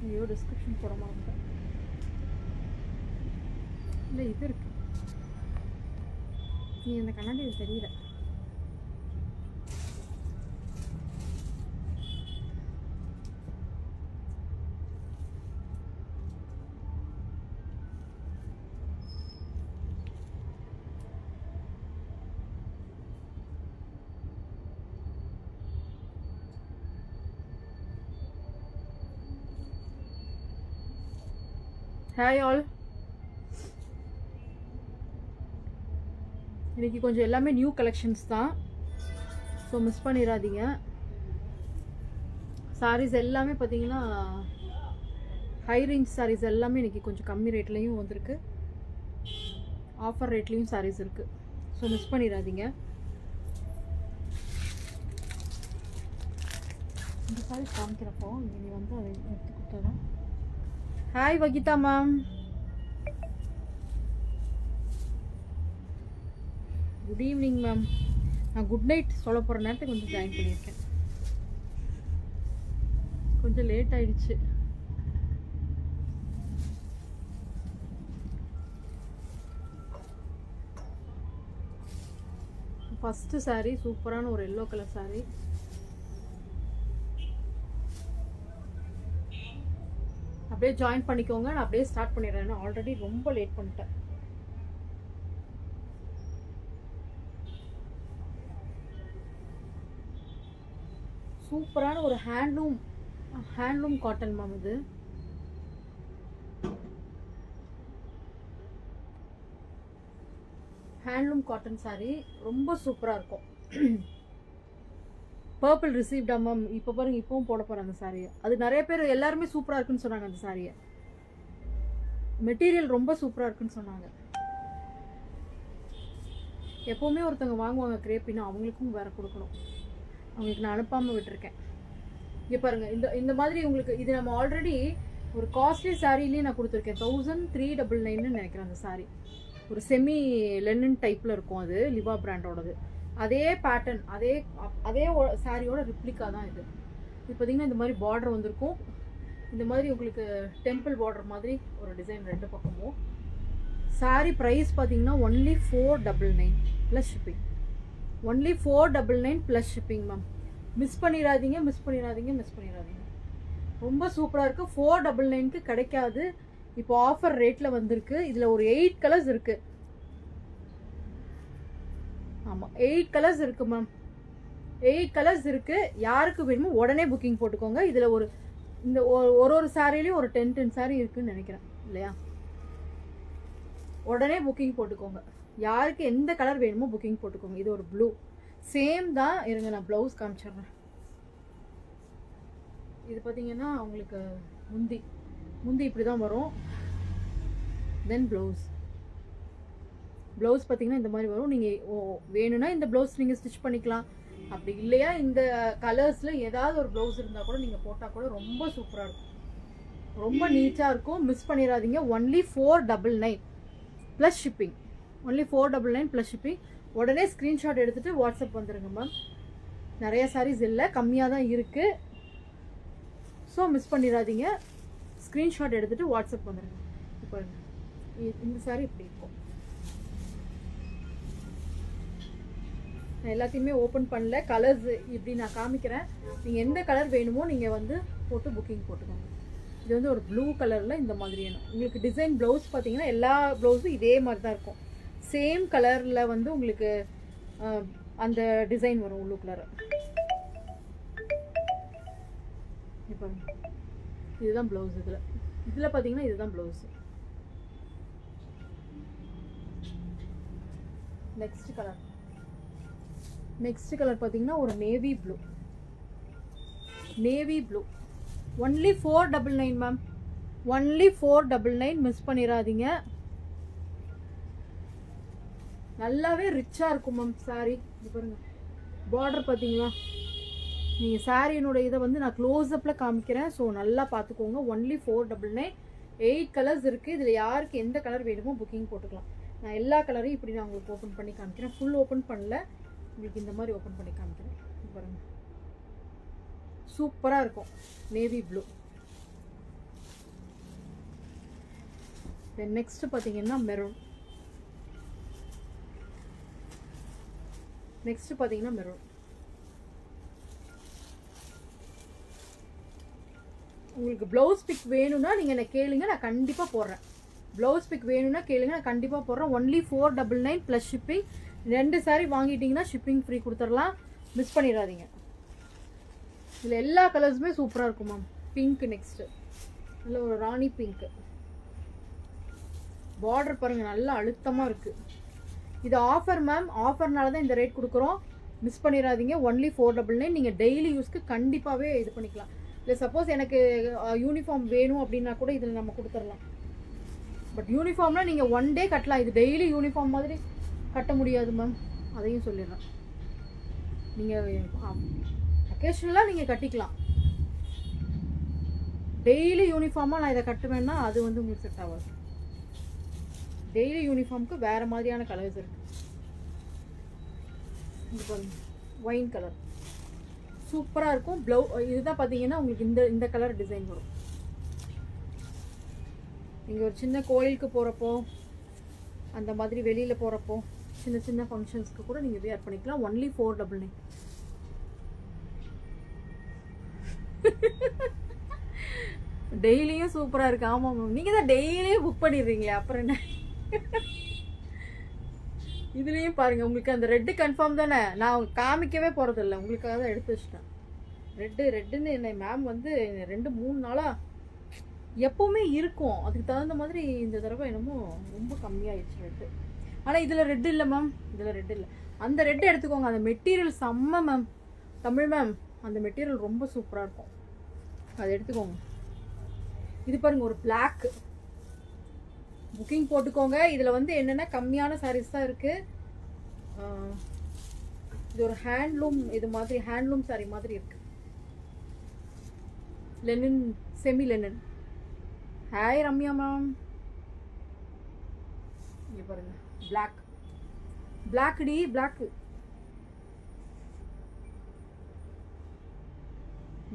ஐயோ டிஸ்கிரிப்ஷன் போட மாட்டேன். இல்லை இது இருக்கு, நீ அந்த கண்ணாடி இது தெரியல. Hi all. இன்றைக்கி கொஞ்சம் எல்லாமே நியூ கலெக்ஷன்ஸ் தான், ஸோ மிஸ் பண்ணிடாதீங்க. சாரீஸ் எல்லாமே பார்த்தீங்கன்னா ஹை ரேஞ்ச் சாரீஸ் எல்லாமே இன்றைக்கி கொஞ்சம் கம்மி ரேட்லேயும் வந்திருக்கு, ஆஃபர் ரேட்லேயும் சாரீஸ் இருக்குது, ஸோ மிஸ் பண்ணிடாதீங்க. இந்த சாரீ காமிக்கிறப்போ இங்கே நீ வந்து அதை எடுத்து கொடுத்தாதான். Hi Vahida ma'am, good evening ma'am. நான் குட் நைட் சொல்ல போகிற நேரத்துக்கு வந்து ஜாயின் பண்ணியிருக்கேன், கொஞ்சம் லேட் ஆயிடுச்சு. ஃபஸ்ட்டு சாரீ சூப்பரான ஒரு எல்லோ கலர் சாரீ. அப்படியே ஜாயின் பண்ணிக்கோங்க, நான் அப்படியே ஸ்டார்ட் பண்ணிடுறேன், ஆல்ரெடி ரொம்ப லேட் பண்ணிட்டேன். சூப்பரான ஒரு ஹேண்ட்லூம் காட்டன் மேம். இது ஹேண்ட்லூம் காட்டன் சாரீ ரொம்ப சூப்பராக இருக்கும். பர்பிள் ரிசீவ்டா மேம்? இப்போ பாருங்க, இப்பவும் போட போகிறேன் அந்த சாரியை. அது நிறைய பேர் எல்லாருமே சூப்பராக இருக்குன்னு சொன்னாங்க அந்த சாரியை, மெட்டீரியல் ரொம்ப சூப்பராக இருக்குன்னு சொன்னாங்க. எப்போவுமே ஒருத்தவங்க வாங்குவாங்க கிரேப்பின்னா அவங்களுக்கும் வேறு கொடுக்கணும், அவங்களுக்கு நான் அனுப்பாமல் விட்டுருக்கேன். இங்கே பாருங்கள், இந்த மாதிரி உங்களுக்கு இது நம்ம ஆல்ரெடி ஒரு காஸ்ட்லி சாரீலேயே நான் கொடுத்துருக்கேன். 1399 நினைக்கிறேன் அந்த சாரீ. ஒரு செமி லெனன் டைப்பில் இருக்கும், அது லிவா பிராண்டோடது. அதே பேட்டர்ன், அதே சாரியோட ரிப்ளிகா தான் இது. இது பார்த்தீங்கன்னா இந்த மாதிரி பார்டர் வந்திருக்கும், இந்த மாதிரி உங்களுக்கு டெம்பிள் பார்டர் மாதிரி ஒரு டிசைன் ரெண்டு பக்கமும். சாரீ ப்ரைஸ் பார்த்தீங்கன்னா only 499 plus shipping. Only 499 plus shipping ma'am. Miss பண்ணிடாதீங்க. ரொம்ப சூப்பராக இருக்குது. 499க்கு கிடைக்காது, இப்போ ஆஃபர் ரேட்டில் வந்திருக்கு. இதில் ஒரு 8 கலர்ஸ் இருக்குது. ஆமாம், 8 கலர்ஸ் இருக்குது மேம். 8 கலர்ஸ் இருக்குது. யாருக்கு வேணுமோ உடனே புக்கிங் போட்டுக்கோங்க. இதில் இந்த ஒரு சாரிலையும் ஒரு 10 சாரி இருக்குதுன்னு நினைக்கிறேன் இல்லையா? உடனே புக்கிங் போட்டுக்கோங்க. யாருக்கு எந்த கலர் வேணுமோ புக்கிங் போட்டுக்கோங்க. இது ஒரு ப்ளூ சேம் தான். இருங்க, நான் ப்ளவுஸ் காமிச்சிடுறேன். இது பார்த்தீங்கன்னா உங்களுக்கு முந்தி இப்படி தான் வரும். தென் ப்ளவுஸ் பார்த்தீங்கன்னா இந்த மாதிரி வரும். நீங்கள் வேணும்னா இந்த ப்ளவுஸ் நீங்கள் ஸ்டிச் பண்ணிக்கலாம். அப்படி இல்லையா இந்த கலர்ஸில் ஏதாவது ஒரு ப்ளவுஸ் இருந்தால் கூட நீங்கள் போட்டால் கூட ரொம்ப சூப்பராக இருக்கும், ரொம்ப நீட்டாக இருக்கும். மிஸ் பண்ணிடாதீங்க. Only 499 plus shipping. Only 499 plus shipping. உடனே ஸ்க்ரீன்ஷாட் எடுத்துகிட்டு வாட்ஸ்அப் வந்துடுங்க மேம். நிறைய சாரீஸ் இல்லை, கம்மியாக தான் இருக்குது, ஸோ மிஸ் பண்ணிடாதீங்க. ஸ்க்ரீன்ஷாட் எடுத்துகிட்டு வாட்ஸ்அப் வந்துடுங்க. இப்போ இந்த சாரீ இப்படி இருக்கும். நான் எல்லாத்தையுமே ஓப்பன் பண்ணல, கலர்ஸ் இப்படி நான் காமிக்கிறேன். நீங்கள் எந்த கலர் வேணுமோ நீங்கள் வந்து போட்டு புக்கிங் போட்டுக்கோங்க. இது வந்து ஒரு ப்ளூ கலரில் இந்த மாதிரியான உங்களுக்கு டிசைன் ப்ளவுஸ் பார்த்தீங்கன்னா எல்லா ப்ளவுஸும் இதே மாதிரி தான் இருக்கும். சேம் கலரில் வந்து உங்களுக்கு அந்த டிசைன் வரும் உள்ளுக்குள்ளார. இப்போ இதுதான் ப்ளவுஸ். இதில் பார்த்தீங்கன்னா இதுதான் ப்ளவுஸ். நெக்ஸ்ட் கலர் பார்த்தீங்கன்னா ஒரு navy blue. Only 499 ma'am. Only 499. Miss பண்ணிடாதீங்க. நல்லாவே ரிச்சாக இருக்கும் மேம் சாரீ. இது பாருங்க, பார்டர் பார்த்தீங்களா? நீங்கள் சாரியினுடைய இதை வந்து நான் க்ளோஸ்அப்பில் காமிக்கிறேன், ஸோ நல்லா பார்த்துக்கோங்க. ஒன்லி 499. 8 கலர்ஸ் இருக்குது. இதில் யாருக்கு எந்த கலர் வேணுமோ புக்கிங் போட்டுக்கலாம். நான் எல்லா கலரையும் இப்படி நான் உங்களுக்கு ஓப்பன் பண்ணி காமிக்கிறேன். ஃபுல் ஓப்பன் பண்ணல, உங்களுக்கு இந்த மாதிரி ஓப்பன் பண்ணி காமிக்கிறேன். பாருங்கள், சூப்பராக இருக்கும். நேவி ப்ளூ தென் நெக்ஸ்ட் பார்த்தீங்கன்னா மெரூன். நெக்ஸ்ட் பார்த்தீங்கன்னா மெரூன். உங்களுக்கு ப்ளவுஸ் பிக் வேணும்னா நீங்கள் என்ன கேளுங்க, நான் கண்டிப்பாக போடுறேன். ப்ளவுஸ் பிக் வேணும்னா கேளுங்க, நான் கண்டிப்பாக போடுறேன். Only 499 plus shipping. 2 சாரி வாங்கிட்டீங்கன்னா ஷிப்பிங் ஃப்ரீ கொடுத்துடலாம். மிஸ் பண்ணிடாதீங்க. இதில் எல்லா கலர்ஸுமே சூப்பராக இருக்கும் மேம். பிங்க் நெக்ஸ்ட்டு, நல்ல ஒரு ராணி பிங்க்கு. பார்டர் பாருங்கள், நல்லா அழுத்தமாக இருக்குது. இது ஆஃபர் மேம், ஆஃபர்னால தான் இந்த ரேட் கொடுக்குறோம். மிஸ் பண்ணிடாதீங்க. ஒன்லி 499. நீங்கள் டெய்லி யூஸ்க்கு கண்டிப்பாகவே இது பண்ணிக்கலாம். இல்லை சப்போஸ் எனக்கு யூனிஃபார்ம் வேணும் அப்படின்னா கூட இதில் நம்ம கொடுத்துடலாம். பட் யூனிஃபார்ம்னால் நீங்கள் ஒன் டே கட்டலாம். இது டெய்லி யூனிஃபார்ம் மாதிரி கட்ட முடியாது மேம், அதையும் சொல்லிடுறேன். நீங்கள் அக்கேஷனலாக நீங்கள் கட்டிக்கலாம். டெய்லி யூனிஃபார்மாக நான் இதை கட்டுவேன்னா அது வந்து உங்களுக்கு செட் ஆகாது. டெய்லி யூனிஃபார்முக்கு வேறு மாதிரியான கலர்ஸ் இருக்குது. இது பாருங்க, ஒயின் கலர் சூப்பராக இருக்கும். இதுதான் பார்த்தீங்கன்னா உங்களுக்கு இந்த கலர் டிசைன் வரும். நீங்கள் ஒரு சின்ன கோயிலுக்கு போகிறப்போ, அந்த மாதிரி வெளியில் போகிறப்போ, சின்ன சின்ன ஃபங்க்ஷன்ஸ்க்கு கூட நீங்கள் வேர் பண்ணிக்கலாம். ஒன்லி 499. டெய்லியும் சூப்பராக இருக்கு. ஆமாம் மேம், நீங்கள் தான் டெய்லியும் புக் பண்ணிடுறீங்களே, அப்புறம் என்ன. இதுலேயும் பாருங்கள், உங்களுக்கு அந்த ரெட்டு கன்ஃபார்ம் தானே. நான் காமிக்கவே போகிறதில்ல, உங்களுக்காக தான் எடுத்து வச்சிட்டேன். ரெட்டுன்னு என்னை மேம் வந்து 2-3 நாளாக எப்போவுமே இருக்கும். அதுக்கு தகுந்த மாதிரி இந்த தடவை என்னமோ ரொம்ப கம்மியாகிடுச்சு ரெட்டு. ஆனால் இதில் ரெட்டு இல்லை மேம், இதில் ரெட்டு இல்லை. அந்த ரெட்டு எடுத்துக்கோங்க. அந்த மெட்டீரியல் செம்ம மேம். தமிழ் மேம், அந்த மெட்டீரியல் ரொம்ப சூப்பராக இருக்கும், அதை எடுத்துக்கோங்க. இது பாருங்கள், ஒரு பிளாக் புக்கிங் போட்டுக்கோங்க. இதில் வந்து என்னென்னா கம்மியான சாரீஸ் தான் இருக்குது. இது ஒரு ஹேண்ட்லூம், இது மாதிரி ஹேண்ட்லூம் சாரீ மாதிரி இருக்குது. Lenin, semi Lenin. Hi Ramya ma'am. இங்கே பாருங்க, பிளாக் டி, பிளாக்கு.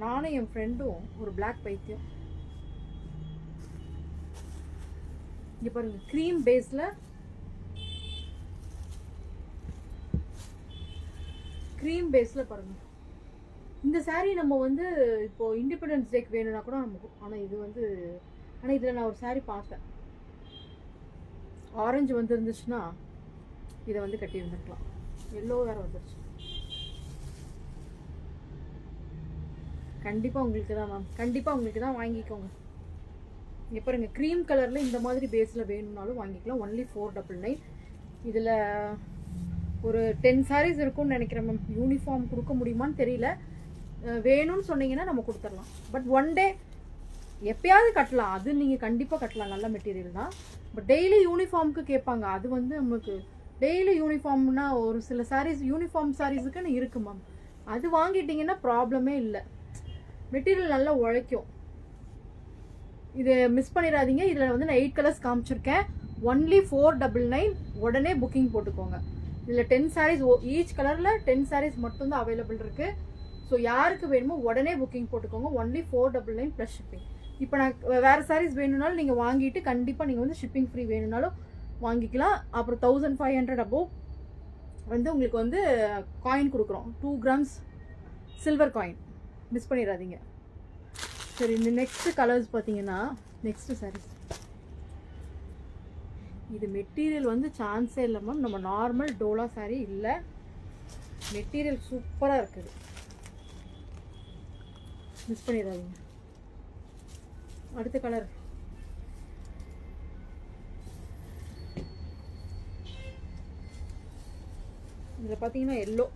நானும் என் ஃப்ரெண்டும் ஒரு பிளாக் பைத்தியம். இங்கே பாருங்க, க்ரீம் பேஸில் பாருங்க. இந்த சாரீ நம்ம வந்து இப்போ இண்டிபெண்டன்ஸ் டேக்கு வேணும்னா கூட நமக்கு. ஆனால் இது வந்து, ஆனால் இதில் நான் ஒரு சாரீ பார்த்தேன், ஆரஞ்சு வந்துருந்துச்சுன்னா இதை வந்து கட்டியிருந்துருக்கலாம். எல்லோ வேறு வந்துருச்சு. கண்டிப்பாக உங்களுக்கு தான் மேம், கண்டிப்பாக உங்களுக்கு தான், வாங்கிக்கோங்க. இங்கே பாருங்கள், க்ரீம் கலரில் இந்த மாதிரி பேஸில் வேணும்னாலும் வாங்கிக்கலாம். ஒன்லி 499. இதில் ஒரு 10 சாரீஸ் இருக்கும்னு நினைக்கிறேன் மேம். யூனிஃபார்ம் கொடுக்க முடியுமான்னு தெரியல. வேணும்னு சொன்னீங்கன்னா நம்ம கொடுத்துடலாம். பட் ஒன் டே எப்பயாவது கட்டலாம், அது நீங்கள் கண்டிப்பாக கட்டலாம். நல்ல மெட்டீரியல் தான். பட் டெய்லி யூனிஃபார்முக்கு கேட்பாங்க. அது வந்து நமக்கு டெய்லி யூனிஃபார்ம்னா ஒரு சில சாரீஸ் யூனிஃபார்ம் சாரீஸுக்குன்னு இருக்கு மேம். அது வாங்கிட்டீங்கன்னா ப்ராப்ளமே இல்லை. மெட்டீரியல் நல்லா உழைக்கும். இது மிஸ் பண்ணிடாதீங்க. இதில் வந்து நான் 8 கலர்ஸ் காமிச்சிருக்கேன். ஒன்லி 499. உடனே புக்கிங் போட்டுக்கோங்க. இதில் 10 சாரீஸ், ஈச் கலரில் 10 சாரீஸ் மட்டும்தான் அவைலபிள் இருக்குது. ஸோ யாருக்கு வேணுமோ உடனே புக்கிங் போட்டுக்கோங்க. Only 499 plus shipping. இப்போ நான் வேறு சாரீஸ் வேணும்னாலும் நீங்கள் வாங்கிட்டு கண்டிப்பாக நீங்கள் வந்து ஷிப்பிங் ஃப்ரீ வேணும்னாலும் வாங்கிக்கலாம். அப்புறம் 1500 அபோவ் வந்து உங்களுக்கு வந்து காயின் கொடுக்குறோம். 2 grams சில்வர் காயின். மிஸ் பண்ணிடாதீங்க. சரி, இந்த நெக்ஸ்ட் கலர்ஸ் பார்த்தீங்கன்னா, நெக்ஸ்ட் சாரீஸ் இது மெட்டீரியல் வந்து சான்ஸே இல்லை மேம். நம்ம நார்மல் டோலா சாரீ இல்லை, மெட்டீரியல் சூப்பராக இருக்குது. மிஸ் பண்ணிடாதீங்க. அடுத்த கலர் இதில் பார்த்தீங்கன்னா எல்லோ,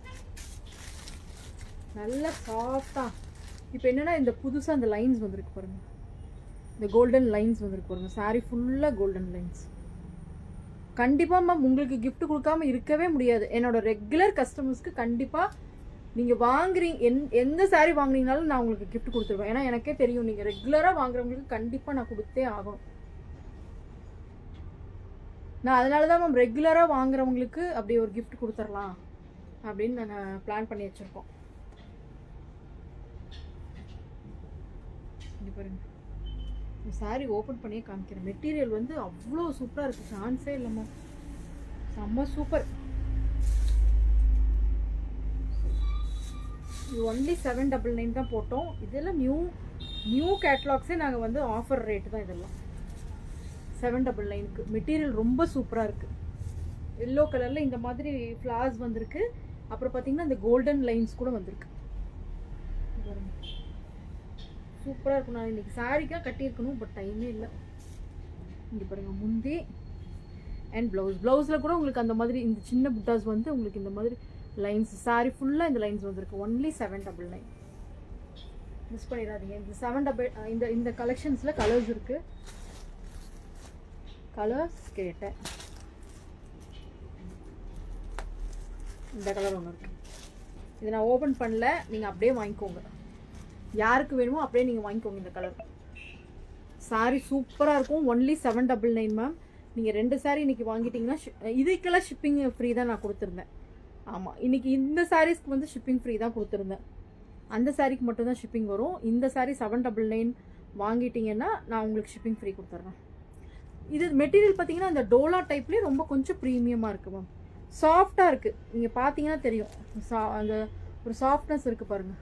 நல்ல சாஃப்டாக. இப்போ என்னென்னா இந்த புதுசாக அந்த லைன்ஸ் வந்திருக்கு பாருங்கள், இந்த கோல்டன் லைன்ஸ் வந்திருக்கு பாருங்கள். சாரீ ஃபுல்லாக கோல்டன் லைன்ஸ். கண்டிப்பாக மேம் உங்களுக்கு கிஃப்ட் கொடுக்காம இருக்கவே முடியாது. என்னோடய ரெகுலர் கஸ்டமர்ஸ்க்கு கண்டிப்பாக நீங்கள் வாங்குறீங்க, எந்த சாரீ வாங்குறீங்கனாலும் நான் உங்களுக்கு கிஃப்ட் கொடுத்துருவேன். ஏன்னா எனக்கே தெரியும் நீங்கள் ரெகுலராக வாங்குறவங்களுக்கு கண்டிப்பாக நான் கொடுத்தே ஆகணும். நான் அதனால தான் மேம் ரெகுலராக வாங்குறவங்களுக்கு அப்படி ஒரு கிஃப்ட் கொடுத்துடலாம் அப்படின்னு நான் பிளான் பண்ணி வச்சுருக்கோம். இங்கே பாருங்க, சாரி ஓப்பன் பண்ணியே காமிக்கிறேன். மெட்டீரியல் வந்து அவ்வளோ சூப்பராக இருக்குது, சான்ஸே இல்லைம்மா, செம்ம சூப்பர். இது ஒன்லி 799 தான் போட்டோம். இதெல்லாம் நியூ கேட்லாக்ஸே நாங்கள் வந்து ஆஃபர் ரேட்டு தான். இதெல்லாம் 799க்கு. மெட்டீரியல் ரொம்ப சூப்பராக இருக்குது. எல்லோ கலரில் இந்த மாதிரி ஃப்ளார்ஸ் வந்திருக்கு. அப்புறம் பார்த்தீங்கன்னா இந்த கோல்டன் லைன்ஸ் கூட வந்திருக்கு. சூப்பராக இருக்கும். நான் இன்றைக்கி சாரிக்காக கட்டியிருக்கணும், பட் டைமே இல்லை. இங்கே பாருங்கள், முந்தி அண்ட் ப்ளவுஸில் கூட உங்களுக்கு அந்த மாதிரி இந்த சின்ன புட்டாஸ் வந்து உங்களுக்கு இந்த மாதிரி லைன்ஸ், சாரி ஃபுல்லாக இந்த லைன்ஸ் வந்திருக்கு. ஒன்லி 799. மிஸ் பண்ணிடாதீங்க. இந்த 7 இந்த கலெக்ஷன்ஸில் கலர்ஸ் இருக்குது. கலர்ஸ் கேட்டேன். இந்த கலர் ஒன்று இருக்குது. இது நான் ஓப்பன் பண்ணல, நீங்கள் அப்படியே வாங்கிக்கோங்க. யாருக்கு வேணுமோ அப்படியே நீங்கள் வாங்கிக்கோங்க. இந்த கலர் சாரி சூப்பராக இருக்கும். Only 799 ma'am. நீங்கள் 2 சாரீ இன்றைக்கி வாங்கிட்டீங்கன்னா இதுக்கெல்லாம் ஷிப்பிங் ஃப்ரீ தான் நான் கொடுத்துருந்தேன். ஆமாம், இன்றைக்கி இந்த சாரீஸ்க்கு வந்து ஷிப்பிங் ஃப்ரீ தான் கொடுத்துருந்தேன். அந்த சாரீக்கு மட்டும் தான் ஷிப்பிங் வரும். இந்த சாரீ 799 வாங்கிட்டீங்கன்னா நான் உங்களுக்கு ஷிப்பிங் ஃப்ரீ கொடுத்துட்றேன். இது மெட்டீரியல் பார்த்தீங்கன்னா இந்த டோலா டைப்லேயே ரொம்ப கொஞ்சம் ப்ரீமியமாக இருக்குது மேம். சாஃப்டாக இருக்குது. நீங்கள் பார்த்தீங்கன்னா தெரியும், அந்த ஒரு சாஃப்ட்னஸ் இருக்குது பாருங்கள்.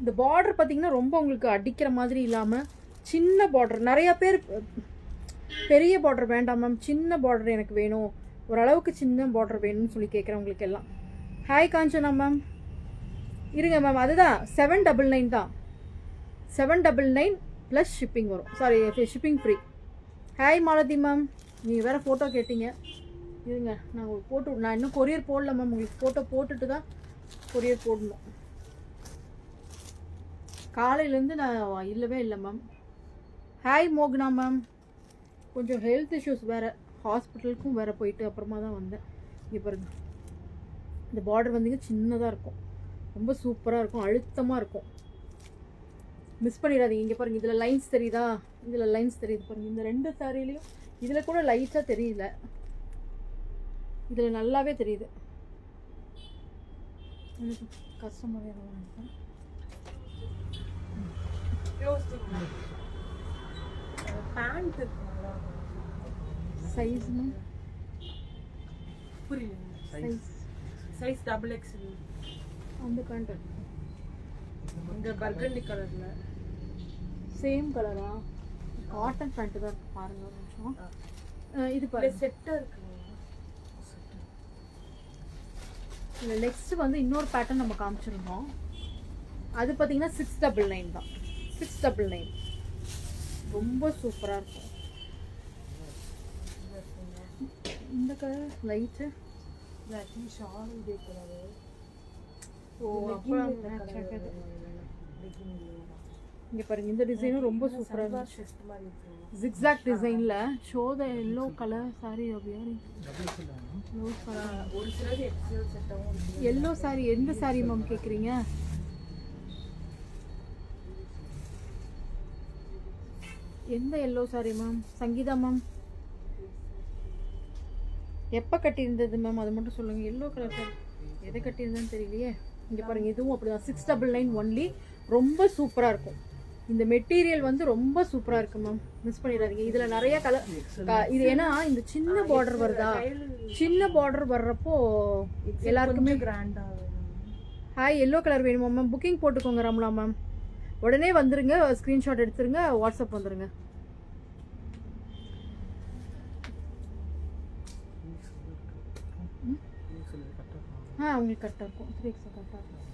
இந்த பார்டர் பார்த்தீங்கன்னா ரொம்ப உங்களுக்கு அடிக்கிற மாதிரி இல்லாமல் சின்ன பார்டர். நிறையா பேர் பெரிய பார்டர் வேண்டாம் மேம், சின்ன பார்டர் எனக்கு வேணும், ஓரளவுக்கு சின்ன பார்டர் வேணும்னு சொல்லி கேட்குறவங்களுக்கு எல்லாம். ஹாய் காஞ்சனா மேம், இருங்க மேம், அதுதான் 799 தான். 799 ப்ளஸ் ஷிப்பிங் வரும். Sorry, shipping free. Hi Malathi ma'am, நீங்கள் வேறு ஃபோட்டோ கேட்டீங்க. இருங்க, நான் உங்களுக்கு நான் இன்னும் கொரியர் போடல மேம். உங்களுக்கு ஃபோட்டோ போட்டுட்டு தான் கொரியர் போடணும். காலையிலேருந்து நான் இல்லவே இல்லை மேம். ஹாய் மோகனா மேம், கொஞ்சம் ஹெல்த் இஷ்யூஸ் வேறு, ஹாஸ்பிட்டலுக்கும் வேறு போயிட்டு அப்புறமா தான் வந்தேன். இங்கே பாருங்கள், இந்த பார்டர் வந்தீங்க சின்னதாக இருக்கும், ரொம்ப சூப்பராக இருக்கும், அழுத்தமாக இருக்கும். மிஸ் பண்ணிடாதீங்க. இங்கே பாருங்கள், இதில் லைன்ஸ் தெரியுதா? இதில் லைன்ஸ் தெரியுது பாருங்கள். இந்த 2 சாரிலையும் இதில் கூட லைட்டாக தெரியல, இதில் நல்லாவே தெரியுது. கஸ்டமர் பேண்ட் சைஸ் புரியல. Size XXL. அந்த பேண்ட் இந்த பர்கண்டி கலர்ல சேம் கலரா? காட்டன் பேண்ட் தான் இருக்கு பாருங்க ஒரு நிமிஷம். இது பாருங்க, செட்டா இருக்கு. இல்லை, நெக்ஸ்ட் வந்து இன்னொரு பேட்டர்ன் நம்ம காமிச்சிருந்தோம். அது பார்த்தீங்கன்னா 699 தான். 699 ரொம்ப சூப்பராக இருக்கும். இந்த கலர் லைட்டு ஷால் இதே கலர். ஓ, அப்புறம் இங்கே பாருங்க, இந்த டிசைனும் ரொம்ப சூப்பராக இருக்கு. ஜிக்ஸாக் டிசைனில் show the yellow colour sorry ஒரு சிலது XL செட்டாவும் எல்லோ சாரி. எந்த சாரி மேம் கேட்குறீங்க? எந்த yellow sorry ma'am? Sangeetha ma'am, எப்போ கட்டியிருந்தது மேம் அது மட்டும் சொல்லுங்கள். எல்லோ கலர் சாரி எதை கட்டியிருந்தேன்னு தெரியலையே. இங்கே பாருங்கள், இதுவும் அப்படி தான் 699 ஒன்லி. ரொம்ப சூப்பராக இருக்கும். இந்த மெட்டீரியல் வந்து ரொம்ப சூப்பராக இருக்குது மேம், மிஸ் பண்ணிடாதீங்க. இதில் நிறைய கலர் இது, ஏன்னா இந்த சின்ன பார்டர் வருதா, சின்ன பார்டர் வர்றப்போ எல்லாருக்குமே கிராண்டாக. ஹாய், எல்லோ கலர் வேணுமா மேம்? புக்கிங் போட்டுக்கோங்க ரம்லா மேம். உடனே வந்துருங்க, ஸ்க்ரீன்ஷாட் எடுத்துருங்க, வாட்ஸ்அப் வந்துடுங்க. உங்களுக்கு கரெக்டாக இருக்கும். 3X கரெக்டாக இருக்கும்.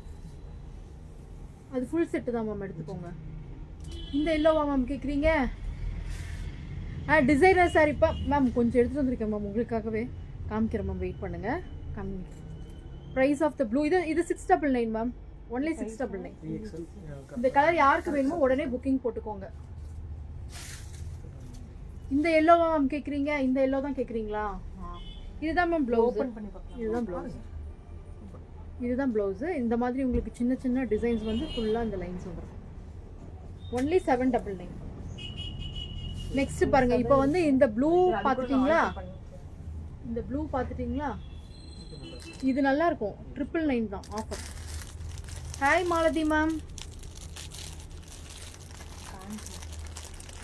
அது ஃபுல் செட்டு தான் மேம், எடுத்துக்கோங்க. இந்த எல்லோவா மேம் கேட்குறீங்க? டிசைனர் சாரிப்பா மேம், கொஞ்சம் எடுத்துகிட்டு வந்திருக்கேன் மேம், உங்களுக்காகவே காமிக்கிறேன் மேம், வெயிட் பண்ணுங்கள். ப்ரைஸ் ஆஃப் த ப்ளூ, இது 699 மேம், ஒன்லி 699. இந்த கலர் யாருக்கு வேணுமோ உடனே புக்கிங் போட்டுக்கோங்க. இந்த எல்லோவா மேம் கேட்குறீங்க? இந்த எல்லோ தான் கேட்குறீங்களா? இதுதான் மேம் ப்ளவுஸ். ஓப்பன் பண்ணி பார்க்கலாம். இதுதான் ப்ளவுஸ். இதுதான் ப்ளவுஸு. இந்த மாதிரி உங்களுக்கு சின்ன சின்ன டிசைன்ஸ் வந்து ஃபுல்லாக இந்த லைன்ஸ் வந்துடும். ஒன்லி 799. நெக்ஸ்ட் பாருங்க, இப்போ வந்து இந்த ப்ளூ பார்த்துட்டீங்களா? இந்த ப்ளூ பார்த்துட்டீங்களா? இது நல்லா இருக்கும். 999 தான் ஆஃபர். ஹாய் மாலதி மேம்,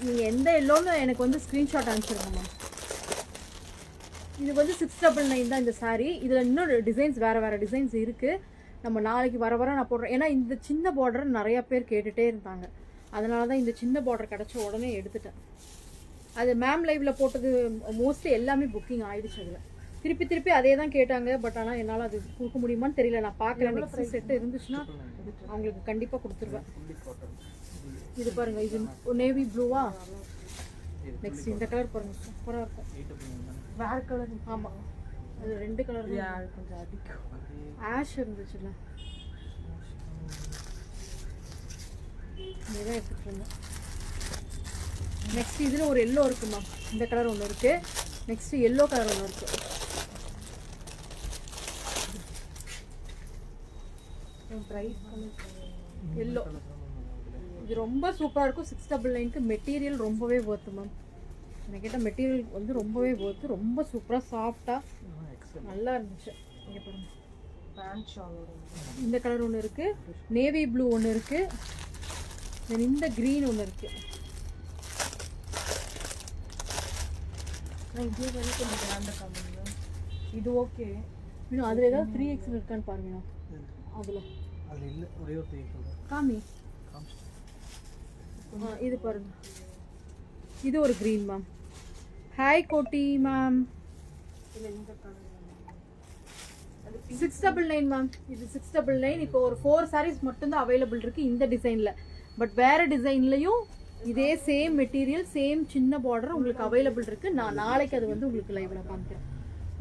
நீங்கள் எந்த எல்லோன்னு எனக்கு வந்து ஸ்க்ரீன்ஷாட் அனுப்பிச்சிருங்க மேம். இது வந்து 699 தான் இந்த saree. இதில் இன்னும் டிசைன்ஸ் வேறு டிசைன்ஸ் இருக்குது. நம்ம நாளைக்கு வர நான் போடுறேன். ஏன்னா இந்த சின்ன பார்டர் நிறையா பேர் கேட்டுகிட்டே இருந்தாங்க. அதனால தான் இந்த சின்ன பார்டர் கிடச்ச உடனே எடுத்துட்டேன். அது மேம் லைவில் போட்டது மோஸ்ட்லி எல்லாமே புக்கிங் ஆகிடுச்சு. அதில் திருப்பி அதே தான் கேட்டாங்க. பட் ஆனால் என்னால் அது கொடுக்க முடியுமான்னு தெரியல. நான் பார்க்குறேன். நெக்ஸ்ட் செட்டு இருந்துச்சுன்னா அவங்களுக்கு கண்டிப்பாக கொடுத்துருவேன். இது பாருங்கள், இது நேவி ப்ளூவா. நெக்ஸ்ட் இந்த கலர் பாருங்கள், சூப்பராக இருக்கும். வேறு கலர். ஆமாம், அது 2 கலர் கொஞ்சம் அதிகம். ஆஷ் இருந்துச்சுல்ல, இதுதான் எடுத்துகிட்டு இருந்தேன். நெக்ஸ்ட் இதில் ஒரு எல்லோ இருக்குமா, இந்த கலர் ஒன்று இருக்குது. நெக்ஸ்ட் எல்லோ கலர் ஒன்று இருக்குது. எல்லோ இது ரொம்ப சூப்பராக இருக்கும். 699க்கு மெட்டீரியல் ரொம்பவே ஒர்த்து மேம். எனக்கு கேட்ட மெட்டீரியல் வந்து ரொம்பவே ஒர்த்து. ரொம்ப சூப்பராக சாஃப்டாக நல்லா இருந்துச்சு. இங்கே பாருங்க, இந்த கலர் ஒன்று இருக்குது, நேவி ப்ளூ ஒன்று இருக்குது, தென் இந்த க்ரீன் ஒன்று இருக்குது. இதே வேலை கொஞ்சம் கிராண்டாக காமிங்க. இது ஓகே. இன்னும் அதில் ஏதாவது 3XL இருக்கான்னு பாருங்க. அதில் இல்லை, ஒரே ஒரு 3XL காமி. இது பாருங்க, இது ஒரு க்ரீன் மேம். ஹாய் கோட்டி மேம். இல்லை இந்த கலர் 699 மேம். இது 699. இப்போ ஒரு 4 sarees மட்டும்தான் அவைலபிள் இருக்குது இந்த டிசைனில். பட் வேறு டிசைன்லையும் இதே சேம் மெட்டீரியல், சேம் சின்ன பார்டர் உங்களுக்கு அவைலபிள் இருக்குது. நான் நாளைக்கு அது வந்து உங்களுக்கு லைவில் காமிக்கிறேன்.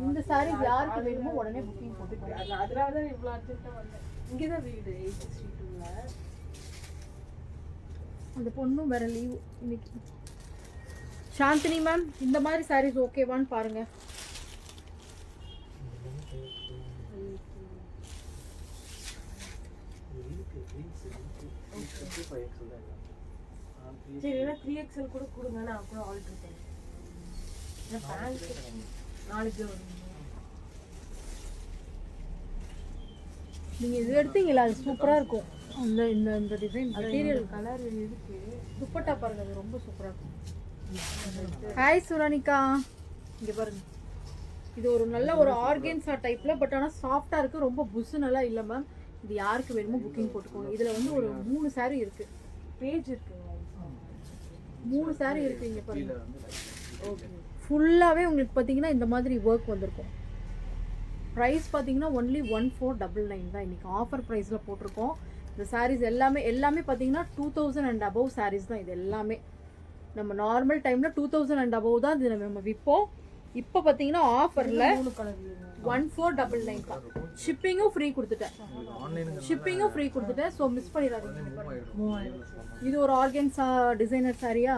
இந்த sarees யாருக்கு வேணுமோ உடனே புக்கிங் போட்டுக்கிறேன். அதனால தான் இவ்வளோ அர்ஜென்ட்டாக வந்தேன். இங்கே தான் வீடு 862ல. அந்த பொண்ணும் வேறு லீவ் இன்னைக்கு. சாந்தினி மேம், இந்த மாதிரி sarees ஓகேவான்னு பாருங்கள். சரி, இல்லைன்னா 3XL கூட கொடுங்க, நான் கூட ஆல்ட்ரு பண்ணேன். நாளைக்கு வருவீங்க. நீங்கள் இது எடுத்தீங்களா, அது சூப்பராக இருக்கும். அந்த இந்த இந்த டிசைன் மெட்டீரியல் கலர் இருக்கு. துப்பட்டா பாருங்கள், அது ரொம்ப சூப்பராக இருக்கும். ஹாய் சுரானிகா, இங்கே பாருங்க. இது ஒரு நல்ல ஒரு ஆர்கன்ஸா டைப்பில், பட் ஆனால் சாஃப்டாக இருக்குது. ரொம்ப புஸ்ஸு நல்லா இல்லை மேம். இது யாருக்கு வேணுமோ புக்கிங் போட்டுக்கோங்க. இதில் வந்து ஒரு 3 saree இருக்குது. பேஜ் இருக்கு, 3 saree இருக்குது. இங்கே பாருங்க, ஃபுல்லாகவே உங்களுக்கு பார்த்தீங்கன்னா இந்த மாதிரி ஒர்க் வந்திருக்கும். ப்ரைஸ் பார்த்தீங்கன்னா ஒன்லி 1499 தான். இன்றைக்கி ஆஃபர் ப்ரைஸில் போட்டிருக்கோம். இந்த sarees எல்லாமே பார்த்தீங்கன்னா 2000 and above sarees தான். இது எல்லாமே நம்ம நார்மல் டைமில் 2000 and above தான் இது நம்ம விற்போம். இப்போ பார்த்தீங்கன்னா ஆஃபரில் 1499 தான். ஷிப்பிங்கும் ஃப்ரீ கொடுத்துட்டேன். ஸோ மிஸ் பண்ணிடாதீங்க. இது ஒரு ஆர்கன்ஸா டிசைனர் சாரியா.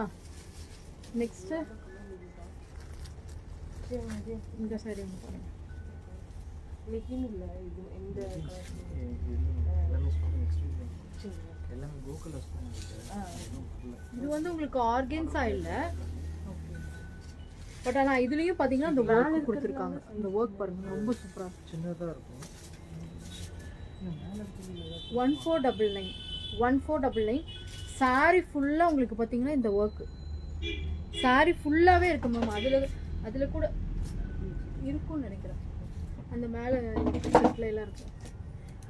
நெக்ஸ்ட்டு இந்த சாரி ஒன்று பாருங்க. இது வந்து உங்களுக்கு ஆர்கன்ஸா இல்லை, பட் ஆனால் இதுலேயும் பார்த்தீங்கன்னா இந்த ஒர்க் கொடுத்துருக்காங்க. இந்த ஒர்க் பாருங்க, ரொம்ப சூப்பராக இருக்கும். சின்னதாக இருக்கும். 1499 சாரி ஃபுல்லாக உங்களுக்கு பார்த்தீங்கன்னா இந்த ஒர்க்கு சாரி ஃபுல்லாகவே இருக்கு மேம். அதில் கூட இருக்கும்னு நினைக்கிறேன். அந்த மேலே எல்லாம் இருக்கு.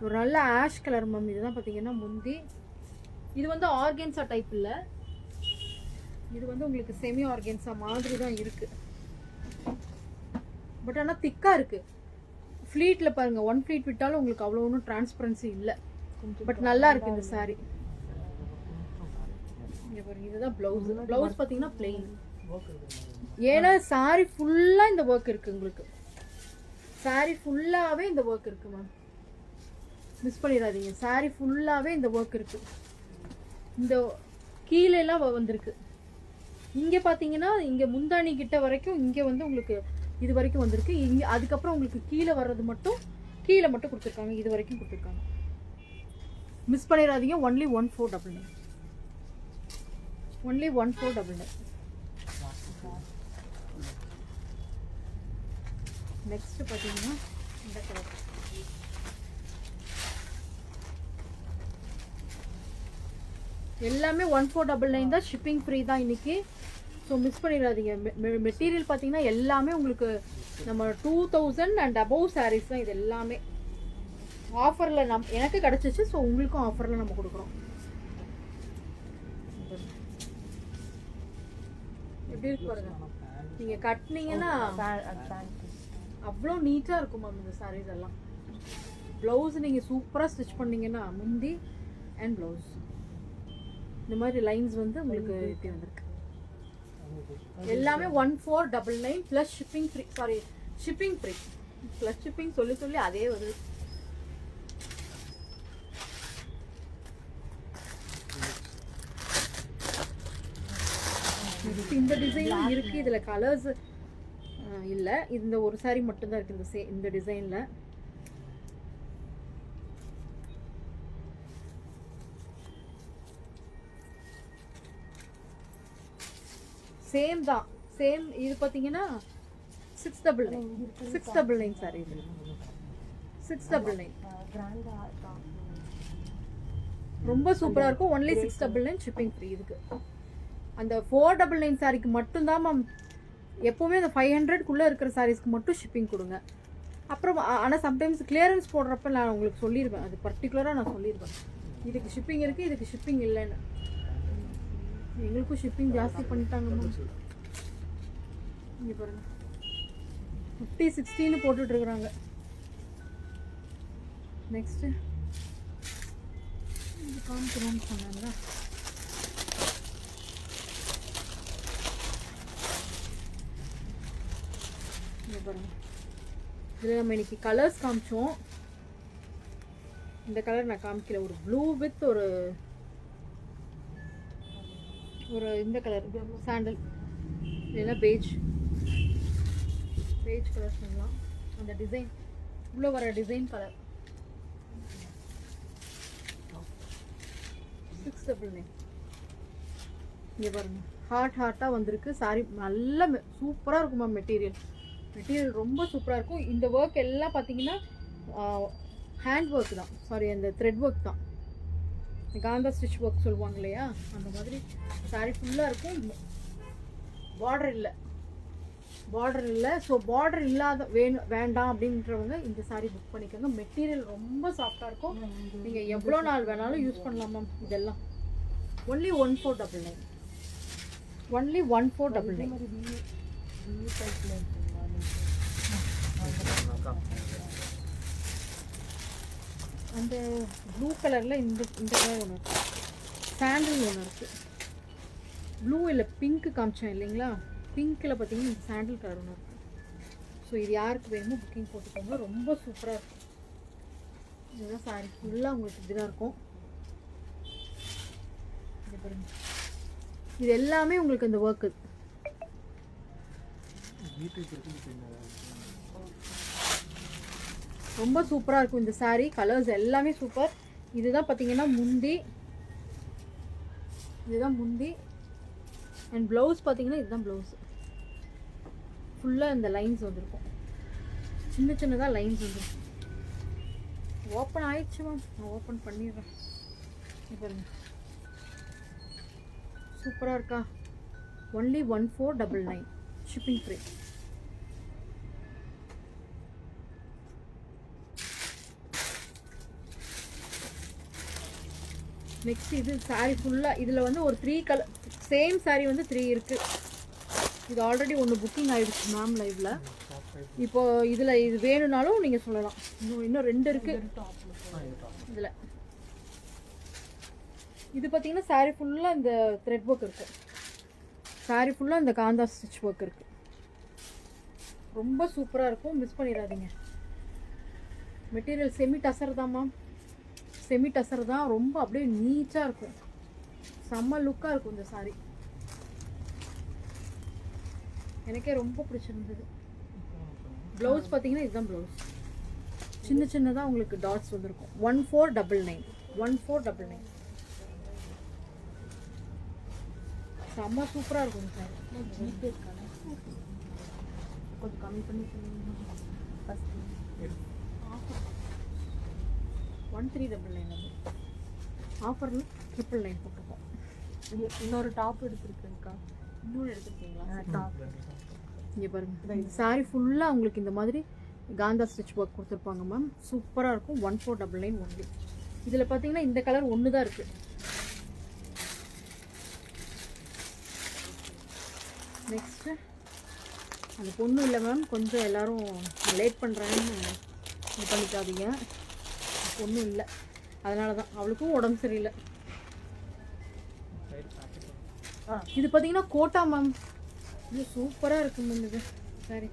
ஒரு நல்ல ஆஷ் கலர் மேம். இதுதான் பார்த்தீங்கன்னா முந்தி. இது வந்து ஆர்கன்ஸா டைப் இல்லை, இது வந்து உங்களுக்கு செமி ஆர்கன்ஸா மாதிரி தான் இருக்குது. பட் ஆனால் திக்காக இருக்குது. ஃப்ளீட்டில் பாருங்கள், 1 ஃப்ளீட் விட்டாலும் உங்களுக்கு அவ்வளோ ஒன்றும் டிரான்ஸ்பரன்சி இல்லை. பட் நல்லா இருக்குது இந்த சாரீ. இங்கே பாருங்கள், இதுதான் ப்ளவுஸ் பார்த்தீங்கன்னா பிளெயின். ஏன்னா சாரீ ஃபுல்லாக இந்த ஒர்க் இருக்குது. உங்களுக்கு சாரீ ஃபுல்லாகவே இந்த ஒர்க் இருக்குது மேம். மிஸ் பண்ணிடாதீங்க. சாரீ ஃபுல்லாகவே இந்த ஒர்க் இருக்குது. இந்த கீழெல்லாம் வந்திருக்கு. இங்கே பார்த்தீங்கன்னா இங்கே முந்தானி கிட்ட வரைக்கும் இங்கே வந்து உங்களுக்கு இது வரைக்கும் வந்திருக்கு. இங்கே அதுக்கப்புறம் உங்களுக்கு கீழே வர்றது மட்டும் கீழே மட்டும் கொடுத்துருக்காங்க. இது வரைக்கும் கொடுத்துருக்காங்க. மிஸ் பண்ணிடாதீங்க. ஒன்லி 1499. ஒன்லி 1499. நெக்ஸ்ட் பார்த்தீங்கன்னா இந்த கலர். எல்லாமே 1499 தான், ஷிப்பிங் ஃப்ரீ தான் இன்னைக்கு. ஸோ மிஸ் பண்ணிடாதீங்க. மெட்டீரியல் பார்த்தீங்கன்னா எல்லாமே உங்களுக்கு நம்ம 2000 அண்ட் அபவ் சாரீஸ் தான் இது எல்லாமே. ஆஃபரில் எனக்கு கிடச்சிச்சு. ஸோ உங்களுக்கும் ஆஃபரில் நம்ம கொடுக்குறோம். எப்படி இருக்கு பாருங்க. நீங்கள் கட்டினீங்கன்னா அவ்வளோ நீட்டாக இருக்கும் மேம் இந்த சாரீஸ் எல்லாம். ப்ளவுஸ் நீங்கள் சூப்பராக ஸ்டிச் பண்ணீங்கன்னா முந்தி அண்ட் ப்ளவுஸ் இந்த மாதிரி லைன்ஸ் வந்து உங்களுக்கு இப்படி வந்திருக்கு. எல்லாமே 1499 plus shipping free. Sorry, shipping free plus shipping சொல்லி சொல்லி அதே வருது. இந்த டிசைன் இருக்கு. இதுல கலர்ஸ் இல்ல, இந்த ஒரு சாரி மட்டும் தான் இருக்கு இந்த டிசைன்ல. சேம் தான், சேம். இது பாத்தீங்கன்னா 699 சாரி. இது 699 ரொம்ப சூப்பரா இருக்கும். Only 699 shipping free. இதுக்கு அந்த 499 சாரிக்கு மட்டும்தான் மேம். எப்போவுமே அந்த 500க்குள்ளே இருக்கிற சாரீஸ்க்கு மட்டும் ஷிப்பிங் கொடுங்க. அப்புறம் ஆனால் சம்டைம்ஸ் கிளியரன்ஸ் போடுறப்ப நான் உங்களுக்கு சொல்லிடுவேன். அது பர்டிகுலராக நான் சொல்லிடுவேன், இதுக்கு ஷிப்பிங் இருக்குது, இதுக்கு ஷிப்பிங் இல்லைன்னு. எங்களுக்கும் ஷிப்பிங் ஜாஸ்தி பண்ணிட்டாங்க மேம். இங்கே பாருங்க 50-60ன்னு போட்டுட்ருக்குறாங்க. நெக்ஸ்ட்டு இது காமிக்கிறோம்னு சொன்னாங்களா. பாருங்க, இதில் நம்ம இன்னைக்கு கலர்ஸ் காமிச்சோம். இந்த கலர் நான் காமிக்கல. ஒரு ப்ளூ வித் ஒரு இந்த கலர் சாண்டல் இல்லைன்னா பேஜ் கலர் சொல்லலாம். அந்த டிசைன் உள்ள வர டிசைன் கலர் 699. இங்கே பாருங்க, ஹார்ட்டாக வந்திருக்கு. சாரி நல்ல சூப்பராக இருக்கும் மேம். மெட்டீரியல் ரொம்ப சூப்பராக இருக்கும். இந்த ஒர்க் எல்லாம் பார்த்தீங்கன்னா ஹேண்ட் ஒர்க் தான். சாரி, அந்த த்ரெட் ஒர்க் தான். காந்தா ஸ்டிச் ஒர்க் சொல்லுவாங்க இல்லையா, அந்த மாதிரி சாரி ஃபுல்லாக இருக்கும். பார்டர் இல்லை. ஸோ பார்டர் இல்லாத வேண்டாம் அப்படின்றவங்க இந்த சாரி புக் பண்ணிக்கோங்க. மெட்டீரியல் ரொம்ப சாஃப்டாக இருக்கும். நீங்கள் எவ்வளோ நாள் வேணாலும் யூஸ் பண்ணலாம் மேம். இதெல்லாம் ஒன்லி 1499. ஒன்லி 1499. அந்த ப்ளூ கலரில் இந்த கலர் ஒன்று இருக்குது, சாண்டில் ஒன்று இருக்குது. ப்ளூ இல்லை பிங்க்கு காமிச்சேன் இல்லைங்களா, பிங்க்கில் பார்த்தீங்கன்னா இந்த சாண்டில் கலர் ஒன்று இருக்குது. ஸோ இது யாருக்கு வேணுமோ புக்கிங் போட்டுக்கோங்க. ரொம்ப சூப்பராக இருக்கும். இதுதான் சாரி ஃபுல்லாக உங்களுக்கு இப்படிதான் இருக்கும். இது பாருங்க, இது எல்லாமே உங்களுக்கு இந்த ஒர்க்கு ரொம்ப சூப்பராக இருக்கும். இந்த சாரீ கலர்ஸ் எல்லாமே சூப்பர். இதுதான் பார்த்தீங்கன்னா முந்தி. இதுதான் முந்தி அண்ட் ப்ளவுஸ் பார்த்தீங்கன்னா இதுதான் ப்ளவுஸ். ஃபுல்லாக இந்த லைன்ஸ் வந்துருக்கும், சின்னதாக லைன்ஸ் வந்துருக்கும். ஓப்பன் ஆயிடுச்சு மேம், நான் ஓப்பன் பண்ணிடுறேன். பாருங்க, சூப்பராக இருக்கா. Only 1499 shipping free. நெக்ஸ்ட் இது சாரீ ஃபுல்லாக இதில் வந்து ஒரு 3 கலர் சேம் சாரீ வந்து 3 இருக்குது. இது ஆல்ரெடி ஒன்று புக்கிங் ஆகிடுச்சு மேம் லைவில். இப்போ இதில் இது வேணும்னாலும் நீங்கள் சொல்லலாம். இன்னும் 2 இருக்குது இதில். இது பார்த்தீங்கன்னா சாரீ ஃபுல்லாக இந்த த்ரெட் ஒர்க் இருக்குது. சாரீ ஃபுல்லாக இந்த காந்தா ஸ்டிச் ஒர்க் இருக்குது. ரொம்ப சூப்பராக இருக்கும், மிஸ் பண்ணிடாதீங்க. மெட்டீரியல் செமி டசர் தான் மேம், செமி டசர் தான். ரொம்ப அப்படியே நீட்டாக இருக்கும், செம்ம லுக்காக இருக்கும் இந்த சாரீ. எனக்கே ரொம்ப பிடிச்சிருந்தது. ப்ளவுஸ் பார்த்தீங்கன்னா இதுதான் ப்ளவுஸ். சின்னதாக உங்களுக்கு டாட்ஸ் வந்துருக்கும். 1499 1499. செம்ம சூப்பராக இருக்கும் இந்த சாரீ. கொஞ்சம் கம்மி பண்ணி ஃபஸ்ட்டு 1399 ஆஃபரில் 999 போட்டிருக்கோம். இன்னொரு டாப் எடுத்துருக்கேன்க்கா. இன்னொன்று எடுத்துருக்கீங்களா? டாப் இங்கே பாருங்க, சாரி ஃபுல்லாக உங்களுக்கு இந்த மாதிரி காந்தா ஸ்டிச் ஒர்க் கொடுத்துருப்பாங்க மேம். சூப்பராக இருக்கும். 1499 ஒன்லி. இதில் பார்த்தீங்கன்னா இந்த கலர் ஒன்று தான் இருக்குது. நெக்ஸ்ட்டு அந்த பொண்ணு இல்லை மேம், கொஞ்சம் எல்லோரும் லேட் பண்ணுறாங்கன்னு இது பண்ணிக்காதீங்க. பொண்ணும் இல்லை, அதனால தான் அவளுக்கும் உடம்பு சரியில்லை. இது பார்த்தீங்கன்னா கோட்டா மேம். இது சூப்பராக இருக்கும் மேம். இது சாரி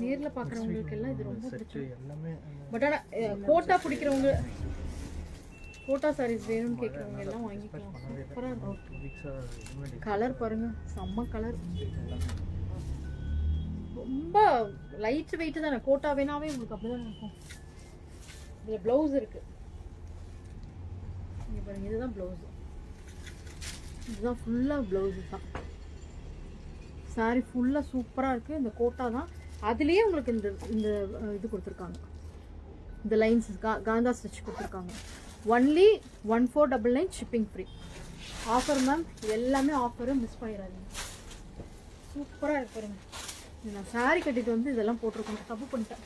நேரில் பார்க்குறவங்களுக்கு எல்லாம் இது ரொம்ப பிடிக்கும். எல்லாமே பட் ஆனால் கோட்டா பிடிக்கிறவங்க, கோட்டா சாரீஸ் வேணும்னு கேட்குறவங்க எல்லாம் வாங்கிக்கலாம். சூப்பராக இருக்கும். கலர் பாருங்க, செம்ம கலர். ரொம்ப லைட் வெயிட் தானே. கோட்டா வேணாவே உங்களுக்கு அப்படி தான் இருக்கும். இதில் ப்ளவுஸ் இருக்கு. இங்கே பாருங்க, இதுதான் ப்ளவுஸு. இதுதான் ஃபுல்லாக ப்ளவுஸு தான். சாரி ஃபுல்லாக சூப்பராக இருக்குது. இந்த கோட்டா தான். அதுலேயே உங்களுக்கு இந்த இந்த இது கொடுத்துருக்காங்க. இந்த லைன்ஸ் காந்தா ஸ்டிச் கொடுத்துருக்காங்க. Only 1499 shipping free. Offer ma'am. இது எல்லாமே ஆஃபரு, மிஸ் பண்ணிடாதீங்க. சூப்பராக இருக்கு பாருங்க. நான் சாரி கட்டிட்டு வந்து இதெல்லாம் போட்டிருக்கணும், தப்பு பண்ணிட்டேன்.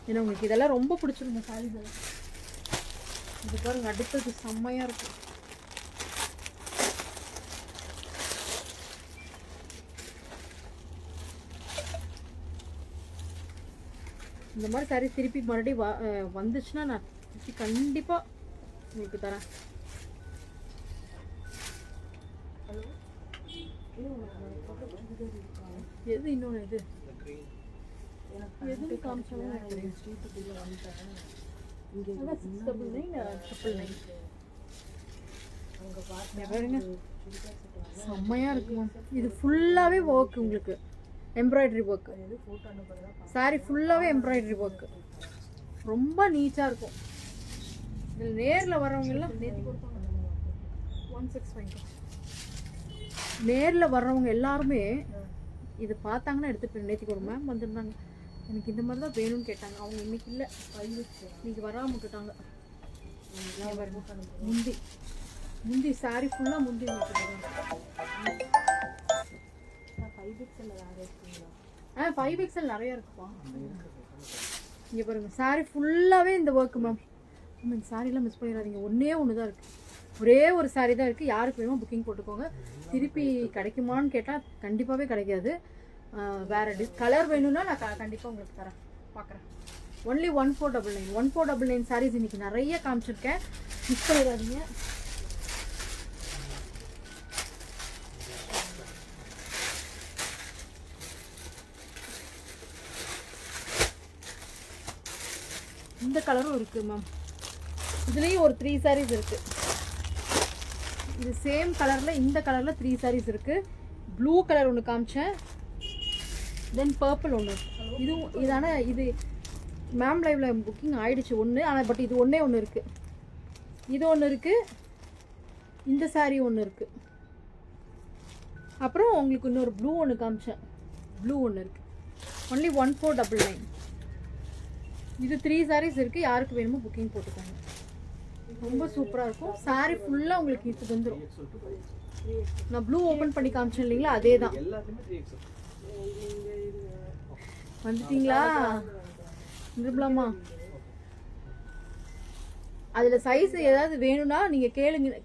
ஏன்னா உங்களுக்கு இதெல்லாம் ரொம்ப பிடிச்சிருந்த சாரீஸ் எல்லாம். இது பாருங்க, அடுத்தது செம்மையாக இருக்கும். இந்த மாதிரி சாரி திருப்பி மறுபடியும் வந்துச்சுன்னா நான் திருப்பி கண்டிப்பாக உங்களுக்கு தரேன். எது இன்னொன்று இது எது காமிச்சாலும் செம்மையாக இருக்குமா. இது ஃபுல்லாகவே ஒர்க், உங்களுக்கு எம்ப்ராய்டரி ஒர்க். சாரி ஃபுல்லாகவே எம்ப்ராய்டரி ஒர்க், ரொம்ப நீட்டாக இருக்கும். இதில் நேரில் வரவங்க எல்லாம் நேரில் வர்றவங்க எல்லாருமே இது பார்த்தாங்கன்னா எடுத்துகிட்டு நேற்றுக்கு ஒரு மேம் வந்திருந்தாங்க. எனக்கு இந்த மாதிரி தான் வேணும்னு கேட்டாங்க. அவங்க இன்னைக்கு இல்லை, இன்னைக்கு வராமல் விட்டுட்டாங்க. முந்தி முந்தி சாரி ஃபுல்லாக முந்தி விட்டுட்டாங்க. 5XL நிறைய இருக்குப்பா. இங்கே பாருங்க, சாரி ஃபுல்லாகவே இந்த ஒர்க்கு மேம். இந்த சாரீலாம் மிஸ் பண்ணிடாதீங்க. ஒன்றே ஒன்று தான் இருக்குது, ஒரே ஒரு சாரீ தான் இருக்குது. யாருக்கு வேணுமோ புக்கிங் போட்டுக்கோங்க. திருப்பி கிடைக்குமான்னு கேட்டால் கண்டிப்பாகவே கிடைக்காது. வேறு கலர் வேணும்னா நான் கண்டிப்பாக உங்களுக்கு தரேன், பார்க்குறேன். ஒன்லி 1499. 1499 சாரீஸ் இன்றைக்கி நிறைய காமிச்சிருக்கேன், மிஸ் பண்ணிடாதீங்க. இந்த கலரும் இருக்குது மேம். இதுலேயும் ஒரு 3 சாரீஸ் இருக்குது. இது சேம் கலரில், இந்த கலரில் 3 சாரீஸ் இருக்குது. ப்ளூ கலர் ஒன்று காமிச்சேன், தென் பர்பிள் ஒன்று. இதுவும் இதான, இது மேம் லைவ்ல புக்கிங் ஆயிடுச்சு ஒன்று. ஆனால் பட் இது ஒன்றே ஒன்று இருக்குது. இது ஒன்று இருக்குது, இந்த சாரீ ஒன்று இருக்குது. அப்புறம் உங்களுக்கு இன்னொரு ப்ளூ ஒன்று காமிச்சேன், ப்ளூ ஒன்று இருக்குது. ஒன்லி 1499. இது 3 சாரீஸ் இருக்குது. யாருக்கு வேணுமோ புக்கிங் போட்டுக்கோங்க. ரொம்ப சூப்பராக இருக்கும். சாரீ ஃபுல்லாக உங்களுக்கு இது வந்துடும். நான் ப்ளூ ஓப்பன் பண்ணி காமிச்சேன் இல்லைங்களா, அதே தான். வந்துட்டீங்களா நிர்மலாமா? அதில் சைஸ் ஏதாவது வேணும்னா நீங்கள்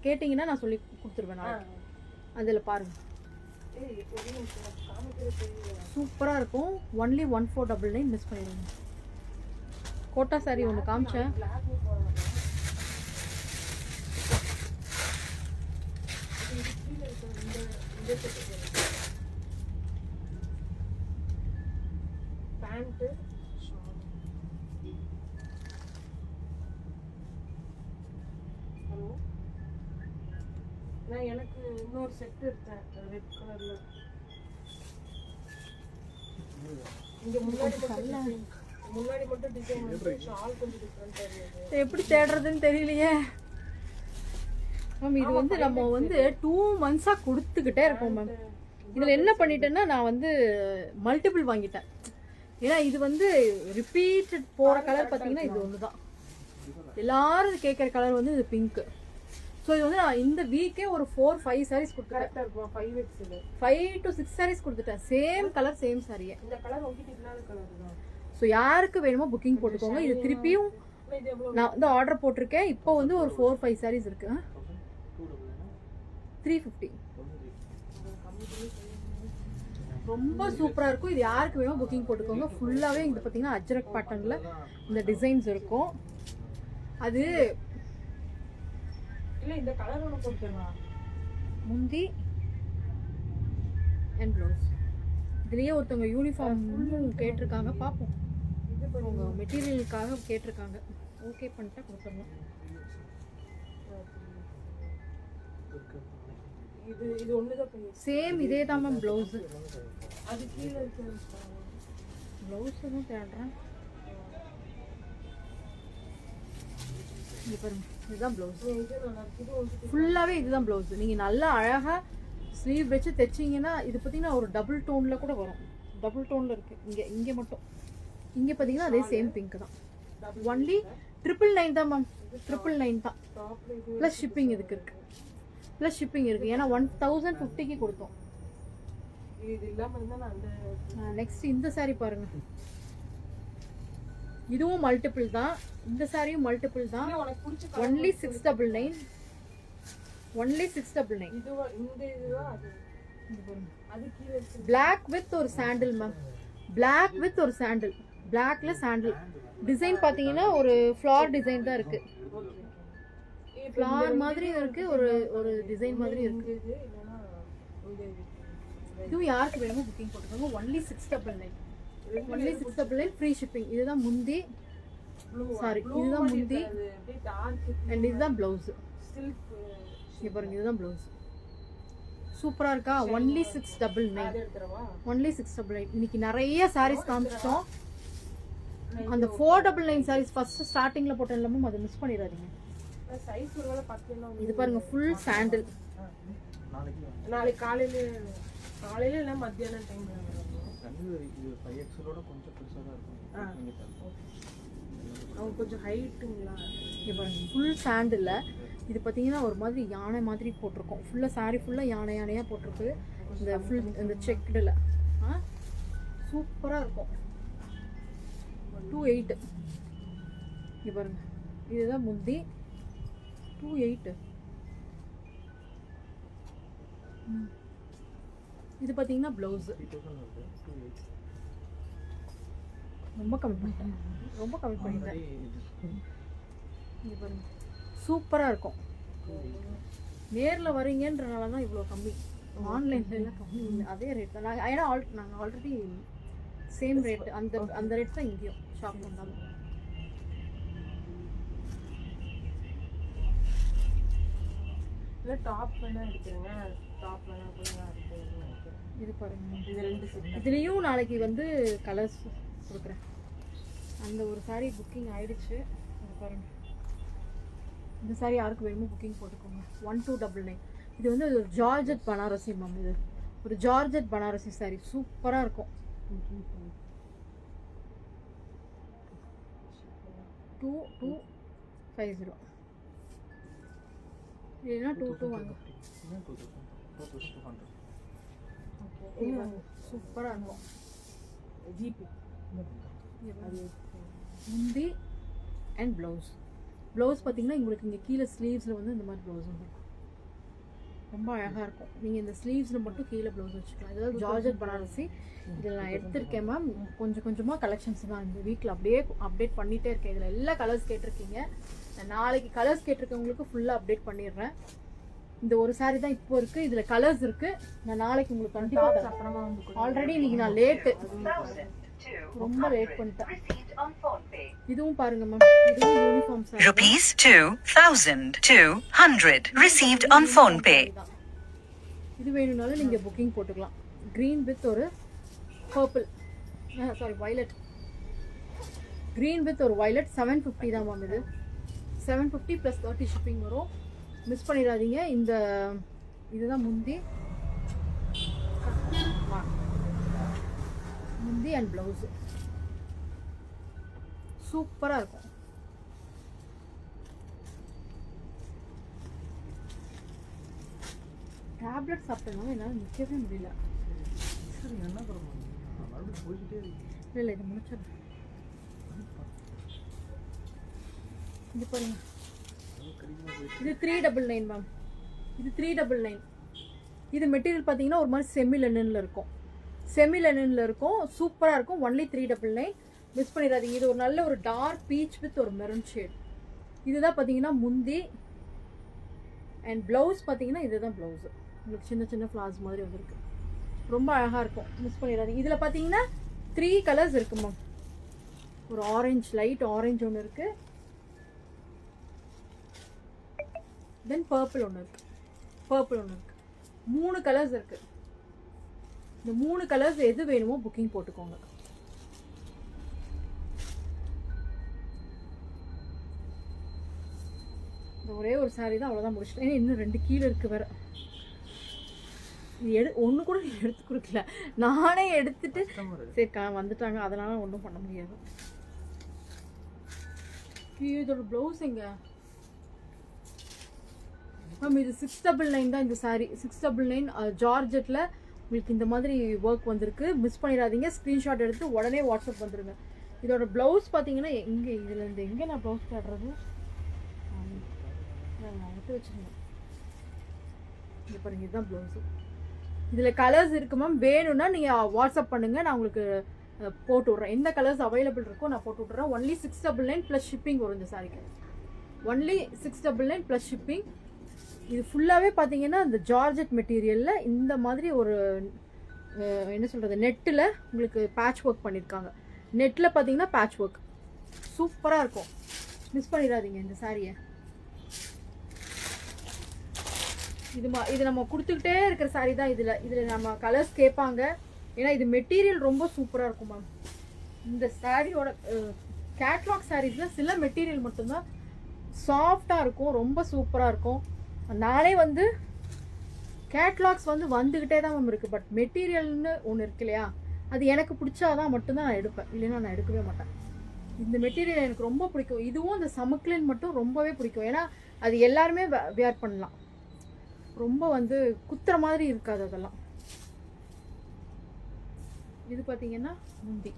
கேட்டிங்கன்னா நான் சொல்லி கொடுத்துருவேன். நான் அதில் பாருங்கள், சூப்பராக இருக்கும். ஒன்லி 1499. மிஸ் பண்ணிடுங்க. கோட்டா சாரி ஒன்று காமிச்சேன். பேண்ட்டு, ஹலோ, நான் எனக்கு இன்னொரு செட் எடுத்தேன் ரெட் கலர்ல. இங்க முன்னாடி மட்டும் டிசைன் வந்து ஷால் கொஞ்சம் டிஃபரெண்டா இருந்தது. எப்படி தேடுறதுன்னு தெரியலையே மேம். இது வந்து நம்ம வந்து 2 மந்த்ஸாக கொடுத்துக்கிட்டே இருப்போம் மேம். இதில் என்ன பண்ணிட்டேன்னா, நான் வந்து மல்டிபிள் வாங்கிட்டேன். ஏன்னா இது வந்து ரிப்பீட்டட் போகிற கலர் பார்த்தீங்கன்னா இது ஒன்று தான். எல்லாரும் கேட்குற கலர் வந்து இது பிங்க்கு. ஸோ இது வந்து நான் இந்த வீக்கே ஒரு 4-5 சாரீஸ் கொடுத்துட்டேன். கரெக்டாக இருக்கும் 5x இது 5 to 6 சாரீஸ் கொடுத்துட்டேன். சேம் கலர் சேம் சாரியே. இந்த கலர் உங்ககிட்ட இல்லாத கலர் தான். ஸோ யாருக்கு வேணுமோ புக்கிங் போட்டுக்கோங்க. இது திருப்பியும் இது எவ்வளோ நான் வந்து ஆர்டர் போட்டிருக்கேன். இப்போ வந்து ஒரு 4-5 சாரீஸ் இருக்கு. 350. ரொம்ப சூப்பராக இருக்கும். இது யாருக்கு வேணுமோ புக்கிங் போட்டுக்கோங்க. ஃபுல்லாகவே இது பார்த்தீங்கன்னா அஜ்ரக் பேட்டர்னில் இந்த டிசைன்ஸ் இருக்கும். அது இல்லை இந்த கலர் ஒன்று போட்டுக்கலாம். முந்தி அண்ட் ப்ளவுஸ். இதுலேயே ஒருத்தவங்க யூனிஃபார்ம் கேட்டிருக்காங்க. பார்ப்போம். அவங்க மெட்டீரியலுக்காக கேட்டிருக்காங்க. ஓகே பண்ணிட்டா கொடுத்துடலாம். இது இது ஒன்று தான் பண்ணி சேம் இதே தான் மேம் ப்ளவுஸு. அது கீழே இருக்கு. ப்ளவுஸ் தான் தேடுறேன். இது பாருங்க, இதுதான் ப்ளவுஸ். இது நல்லா இருக்கு. இது வந்து ஃபுல்லாகவே இதுதான் ப்ளவுஸ். நீங்கள் நல்லா அழகாக ஸ்லீவ் வச்சு தைச்சிங்கன்னா இது பார்த்தீங்கன்னா ஒரு டபுள் டோனில் கூட வரும். டபுள் டோனில் இருக்குது. இங்கே மட்டும் இங்கே பார்த்தீங்கன்னா அதே சேம் பிங்க் தான். ஒன்லி 999 தான் மேம். 999 தான். டாப்ல இது ப்ளஸ் ஷிப்பிங் இதுக்கு இருக்குது. ப்ளஸ் ஷிப்பிங் இருக்குது. ஏன்னா 1050க்கு கொடுத்தோம். இது இல்லாமல் இருந்தால் நான் அந்த நெக்ஸ்ட் இந்த saree பாருங்க. இதுவும் மல்டிபிள் தான். இந்த சாரியும் மல்டிபிள் தான். உனக்கு பிடிச்ச ஒன்லி 699. ஒன்லி 699. இதுவா இந்த இதுவா அது இது பாருங்க. அது கீழே இருக்கு. பிளாக் வித் ஒரு சாண்டில் மேம். பிளாக் வித் ஒரு சாண்டில். பிளாக்ல சாண்டில் டிசைன் பார்த்தீங்கன்னா ஒரு ஃப்ளார் டிசைன் தான் இருக்கு. ஃப்ளார் மாதிரி இருக்கு. ஒரு ஒரு டிசைன் மாதிரி இருக்கு. இது இல்லைன்னா இந்த இது இதுவும் யாருக்கு வேணுமோ புக்கிங் போட்டுக்கோங்க. ஒன்லி 699. Only 699 free shipping. இதுதான் முந்தி. சாரி, இதுதான் முந்தி அது அப்படியே டார்க் அண்ட் இதுதான் ப்ளவுஸ். சில்க் இங்கே பாருங்க, இதுதான் ப்ளவுஸ். சூப்பராக இருக்கா? ஒன்லி 699. அது எடுத்துறவா? ஒன்லி 699. இன்னைக்கு நிறைய சாரீஸ் காமிச்சிட்டோம். அந்த 499 சாரீஸ் ஃபர்ஸ்ட் ஸ்டார்டிங்கில் போட்டேன் எல்லாமே அதை மிஸ் பண்ணிடாதீங்க. சைஸ் ஒருவேளை பார்த்தீங்கன்னா இது பாருங்க, ஃபுல் சாண்டில். நாளைக்கு காலையில இல்லை மத்தியானம் டைம்ல இது 5XL கொஞ்சம் பெருசாக தான் இருக்கும். அவங்க கொஞ்சம் ஹைட்டுங்களா? இங்கே பாருங்க, ஃபுல் சாண்டில். இது பார்த்தீங்கன்னா ஒரு மாதிரி யானை மாதிரி போட்டிருக்கோம். ஃபுல்லாக சாரீ ஃபுல்லாக யானையாக போட்டிருக்கு. இந்த ஃபுல் இந்த செக்குடில் சூப்பராக இருக்கும். 28. இங்கே பாருங்க, இதுதான் முந்தி. 28. இது பார்த்தீங்கன்னா ப்ளவுஸு. ரொம்ப கம்மி பண்ணிட்டேன். ரொம்ப கம்மி பண்ணிட்டேன். இங்கே பாருங்க, சூப்பராக இருக்கும். நேரில் வரீங்கன்றனால தான் இவ்வளோ கம்மி. ஆன்லைன்ல எல்லாம் கம்மி இல்லை, அதே ரேட் தான். நாங்கள் ஏன்னா நாங்கள் ஆல்ரெடி சேம் ரேட், அந்த ரேட் தான் இங்கேயும் ஷாப் பண்ணாலும். இல்லை டாப் வேணா எடுத்துருங்க. டாப் வேணா கூட நான் எடுத்துருங்க. இது பாருங்க, இது 2 செட். இதுலேயும் நாளைக்கு வந்து கலர்ஸ் கொடுக்குறேன். அந்த ஒரு சாரீ புக்கிங் ஆயிடுச்சு. இது பாருங்க, இந்த சாரீ யாருக்கு வேணுமோ புக்கிங் போட்டுக்கோங்க. 1299. இது வந்து ஒரு ஜார்ஜெட் பனாரசி மேம். இது ஒரு ஜார்ஜெட் பனாரசி சாரீ சூப்பராக இருக்கும். 2250. இல்லைன்னா 22 சூப்பராக இருக்கும். ஜிபி முந்தி அண்ட் ப்ளவுஸ். ப்ளவுஸ் பார்த்தீங்கன்னா உங்களுக்கு இங்கே கீழே ஸ்லீவ்ஸில் வந்து இந்த மாதிரி ப்ளவுஸ் வந்துருக்கும். ரொம்ப அழகாக இருக்கும். நீங்கள் இந்த ஸ்லீவ்ஸில் மட்டும் கீழே ப்ளவுஸ் வச்சுக்கலாம். இதெல்லாம் ஜார்ஜெட் பனாரசி. இதில் நான் எடுத்திருக்கேன் மேம். கொஞ்சம் கொஞ்சமாக கலெக்ஷன்ஸ் தான் இந்த வீக்கில் அப்படியே அப்டேட் பண்ணிகிட்டே இருக்கேன். இதில் எல்லா கலர்ஸ் கேட்டிருக்கீங்க. நான் நாளைக்கு கலர்ஸ் கேட்டிருக்கவங்களுக்கு ஃபுல்லாக அப்டேட் பண்ணிடுறேன். இந்த ஒரு சாரீ தான் இப்போ இருக்குது. இதில் கலர்ஸ் இருக்குது. நான் நாளைக்கு உங்களுக்கு கண்டிப்பாக அப்புறமா வந்து ஆல்ரெடி இன்றைக்கி நான் லேட்டு, ரொம்ப லேட் பண்ணிட்டேன். இதுவும் பாருங்க மேம், இதுவும் uniform sorry. Rupees 2,200 received on phone pay. இது வேணும்னாலும் நீங்கள் புக்கிங் போட்டுக்கலாம். க்ரீன் வித் ஒரு purple, sorry violet. Green with ஒரு வயலட். 750 தான் மேம். இது 750 + 30 ஷிப்பிங் வரும். மிஸ் பண்ணிடாதீங்க. இந்த இதுதான் முந்தி. முந்தி அண்ட் ப்ளவுஸு சூப்பராக இருக்கும். டேப்லெட் சாப்பிட்டனால என்னால் நிற்கவே முடியல. சரி என்ன பண்ணுவோம், மறுபடியும் போய்கிட்டே இருக்கு. இல்லை இதை முடிச்சிடுறேன். இது பாருங்க, இது 399 மேம். இது 399. இது மெட்டீரியல் பார்த்தீங்கன்னா ஒரு மாதிரி செமி லெனினில் இருக்கும். செமி லெனினில் இருக்கும், சூப்பராக இருக்கும். ஒன்லி 399. மிஸ் பண்ணிடாதீங்க. இது ஒரு நல்ல ஒரு டார்க் பீச் வித் ஒரு மெரூன் ஷேட். இதுதான் பார்த்தீங்கன்னா முந்தி. அண்ட் ப்ளவுஸ் பார்த்தீங்கன்னா இதுதான் ப்ளவுஸு. உங்களுக்கு சின்ன சின்ன ஃப்ளார்ஸ் மாதிரி வந்துருக்கு. ரொம்ப அழகாக இருக்கும். மிஸ் பண்ணிடாதீங்க. இதில் பார்த்தீங்கன்னா 3 கலர்ஸ் இருக்குது மேம். ஒரு ஆரஞ்சு, லைட் ஆரஞ்சு ஒன்று இருக்குது. தென் பர்பிள் ஒன்று இருக்குது. பர்பிள் ஒன்று இருக்குது. 3 கலர்ஸ் இருக்குது. இந்த 3 கலர்ஸ் எது வேணுமோ புக்கிங் போட்டுக்கோங்க. இந்த ஒரே ஒரு சாரீ தான், அவ்வளோதான் முடிச்சிட்டேன். ஏன்னா இன்னும் 2 கீழே இருக்குது வேறு. இது ஒன்று கூட எடுத்து கொடுக்கல, நானே எடுத்துட்டு சரி வந்துட்டாங்க, அதனால ஒன்றும் பண்ண முடியாது. இதோட ப்ளவுஸ் எங்க மேம்? இது 699 தான் இந்த சாரீ. 699 ஜார்ஜெட்டில் உங்களுக்கு இந்த மாதிரி ஒர்க் வந்திருக்கு. மிஸ் பண்ணிடாதீங்க. ஸ்க்ரீன்ஷாட் எடுத்து உடனே வாட்ஸ்அப் வந்துடுங்க. இதோட ப்ளவுஸ் பார்த்தீங்கன்னா எங்கே, இதில் இருந்து எங்கே நான் ப்ளவுஸ் காட்டுறது? நான் எடுத்து வச்சுருந்தேன். இங்கே பாருங்கள், இதுதான் ப்ளவுஸு. இதில் கலர்ஸ் இருக்குது மேம். வேணும்னா நீங்கள் வாட்ஸ்அப் பண்ணுங்கள், நான் உங்களுக்கு போட்டு விட்றேன். எந்த கலர்ஸ் அவைலபிள் இருக்கோ நான் போட்டு விட்றேன். ஒன்லி 699 ப்ளஸ் ஷிப்பிங் வரும் இந்த சாரிக்கு. Only 699 plus shipping. இது ஃபுல்லாகவே பார்த்தீங்கன்னா இந்த ஜார்ஜெட் மெட்டீரியலில் இந்த மாதிரி ஒரு என்ன சொல்கிறது, நெட்டில் உங்களுக்கு பேட்ச் ஒர்க் பண்ணியிருக்காங்க. நெட்டில் பார்த்தீங்கன்னா பேட்ச் ஒர்க் சூப்பராக இருக்கும். மிஸ் பண்ணிடாதீங்க இந்த சாரியை. இது நம்ம கொடுத்துக்கிட்டே இருக்கிற சாரீ தான். இதில் நம்ம கலர்ஸ் கேட்பாங்க. ஏன்னா இது மெட்டீரியல் ரொம்ப சூப்பராக இருக்கும் மேம். இந்த சாரியோட கேட்லாக் சாரீஸில் சில மெட்டீரியல் மட்டும்தான் சாஃப்டாக இருக்கும், ரொம்ப சூப்பராக இருக்கும். நானே வந்து கேட்லாக்ஸ் வந்துக்கிட்டே தான் மேம் இருக்குது. பட் மெட்டீரியல்னு ஒன்று இருக்கு இல்லையா, அது எனக்கு பிடிச்சாதான் மட்டும்தான் நான் எடுப்பேன், இல்லைன்னா நான் எடுக்கவே மாட்டேன். இந்த மெட்டீரியல் எனக்கு ரொம்ப பிடிக்கும். இதுவும் இந்த சமக்லின் மட்டும் ரொம்பவே பிடிக்கும். ஏன்னா அது எல்லாருமே வேர் பண்ணலாம். ரொம்ப குத்துற மாதிரி இருக்காது அதெல்லாம். இது பார்த்தீங்கன்னா முந்தி.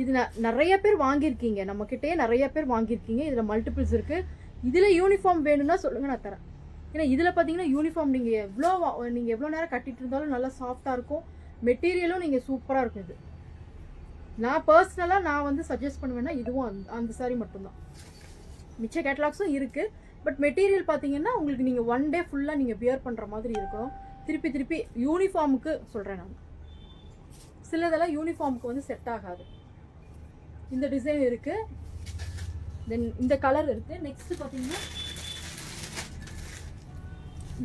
இது நிறைய பேர் வாங்கியிருக்கீங்க, நம்மக்கிட்டே நிறைய பேர் வாங்கியிருக்கீங்க. இதில் மல்டிபிள்ஸ் இருக்குது. இதில் யூனிஃபார்ம் வேணும்னா சொல்லுங்கள், நான் தரேன். ஏன்னா இதில் பார்த்தீங்கன்னா யூனிஃபார்ம் நீங்கள் எவ்வளோ நேரம் கட்டிட்டு இருந்தாலும் நல்லா சாஃப்டாக இருக்கும். மெட்டீரியலும் நீங்கள் சூப்பராக இருக்கும். இது நான் பர்சனலாக நான் சஜஸ்ட் பண்ணுவேன்னா இதுவும் அந்த சாரி மட்டும்தான். மிச்ச கேட்டலாக்ஸும் இருக்குது. பட் மெட்டீரியல் பார்த்தீங்கன்னா உங்களுக்கு நீங்கள் 1 டே ஃபுல்லாக நீங்கள் வியர் பண்ணுற மாதிரி இருக்கணும். திருப்பி யூனிஃபார்முக்கு சொல்கிறேன் நான். சிலதெல்லாம் யூனிஃபார்முக்கு செட் ஆகாது. இந்த டிசைன் இருக்குது. தென் இந்த கலர் இருக்குது. நெக்ஸ்ட்டு பார்த்தீங்கன்னா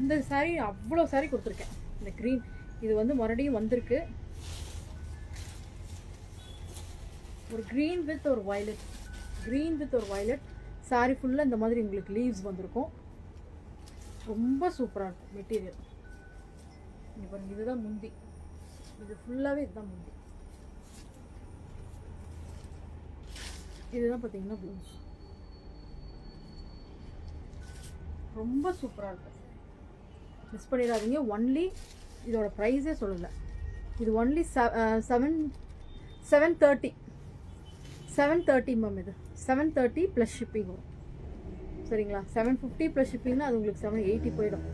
இந்த சாரீ அவ்வளோ சாரீ கொடுத்துருக்கேன். இந்த க்ரீன் இது மறுபடியும் வந்திருக்கு. ஒரு க்ரீன் வித் ஒரு வயலட், க்ரீன் வித் ஒரு வயலட் சாரீ ஃபுல்லாக இந்த மாதிரி உங்களுக்கு லீவ்ஸ் வந்திருக்கும். ரொம்ப சூப்பராக இருக்கும் மெட்டீரியல். இங்கே பாருங்கள், இதுதான் முந்தி. இது ஃபுல்லாகவே இதுதான் முந்தி. இதுதான் பார்த்தீங்கன்னா ப்ளவுஸ். ரொம்ப சூப்பராக இருக்கும். மிஸ் பண்ணிடாதீங்க. ஒன்லி இதோட ப்ரைஸே சொல்லலை. இது ஒன்லி 730 மேம். இது 730 ப்ளஸ் ஷிப்பிங் வரும். சரிங்களா? 750 ப்ளஸ் ஷிப்பிங்னா அது உங்களுக்கு 780 போயிடும்.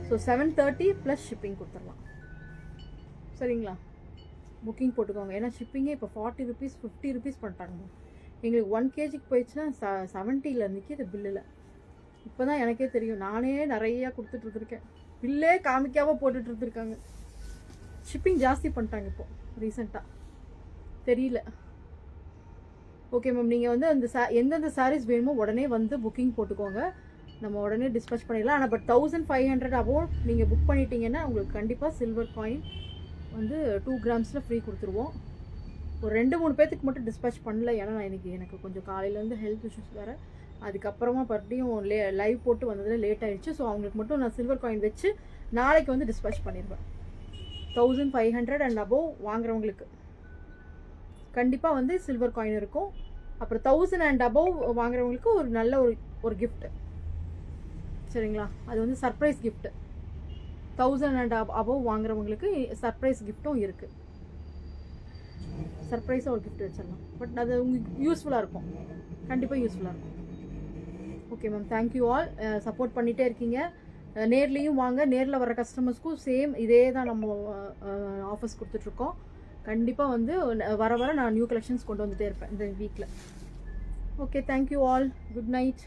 ஸோ 730 ப்ளஸ் ஷிப்பிங் கொடுத்துடலாம். சரிங்களா? புக்கிங் போட்டுக்கோங்க. ஏன்னா ஷிப்பிங்கே இப்போ 40 ருபீஸ் 50 ருபீஸ் பண்ணிட்டாங்க. எங்களுக்கு 1 kgக்கு போயிடுச்சுன்னா 70 நிற்கிது பில்லில். இப்போ தான் எனக்கே தெரியும். நானே நிறையா கொடுத்துட்ருக்கேன். பில்லே காமிக்காமல் போட்டுட்டு இருந்திருக்காங்க. ஷிப்பிங் ஜாஸ்தி பண்ணிட்டாங்க இப்போ ரீசெண்டாக, தெரியல. ஓகே மேம், நீங்கள் அந்த எந்தெந்த சாரீஸ் வேணுமோ உடனே புக்கிங் போட்டுக்கோங்க. நம்ம உடனே டிஸ்பேச் பண்ணிடலாம். ஆனால் பட் 1500 அபோவ் நீங்கள் புக் பண்ணிட்டீங்கன்னா உங்களுக்கு கண்டிப்பாக சில்வர் காயின் 2 கிராம்ஸில் ஃப்ரீ கொடுத்துருவோம். ஒரு 2-3 பேர்த்துக்கு மட்டும் டிஸ்பேச் பண்ணல. ஏன்னா எனக்கு கொஞ்சம் காலையிலேருந்து ஹெல்த் இஷ்யூஸ் வேறு. அதுக்கப்புறமா மறுபடியும் லைவ் போட்டு வந்ததில் லேட் ஆகிடுச்சு. ஸோ அவங்களுக்கு மட்டும் நான் சில்வர் காயின் வச்சு நாளைக்கு டிஸ்பேச் பண்ணிடுவேன். 1500 அண்ட் அபோவ் வாங்குறவங்களுக்கு கண்டிப்பாக சில்வர் காயின் இருக்கும். அப்புறம் 1000 அண்ட் அபோவ் வாங்குறவங்களுக்கு ஒரு நல்ல ஒரு கிஃப்ட்டு. சரிங்களா? அது சர்ப்ரைஸ் கிஃப்ட்டு. 1000 and above வாங்குறவங்களுக்கு சர்ப்ரைஸ் கிஃப்ட்டும் இருக்குது. சர்ப்ரைஸாக ஒரு கிஃப்ட் வச்சிடலாம். பட் அது உங்களுக்கு யூஸ்ஃபுல்லாக இருக்கும், கண்டிப்பாக யூஸ்ஃபுல்லாக இருக்கும். Okay ma'am, thank you all. Support பண்ணிகிட்டே இருக்கீங்க. நேர்லேயும் வாங்க, நேரில் வர கஸ்டமர்ஸ்க்கும் சேம் இதே தான் நம்ம ஆஃபர்ஸ் கொடுத்துட்ருக்கோம். கண்டிப்பாக வந்து வர நான் நியூ கலெக்ஷன்ஸ் கொண்டு வந்துகிட்டே இருப்பேன் இந்த வீக்கில். Okay, thank you all. Good night.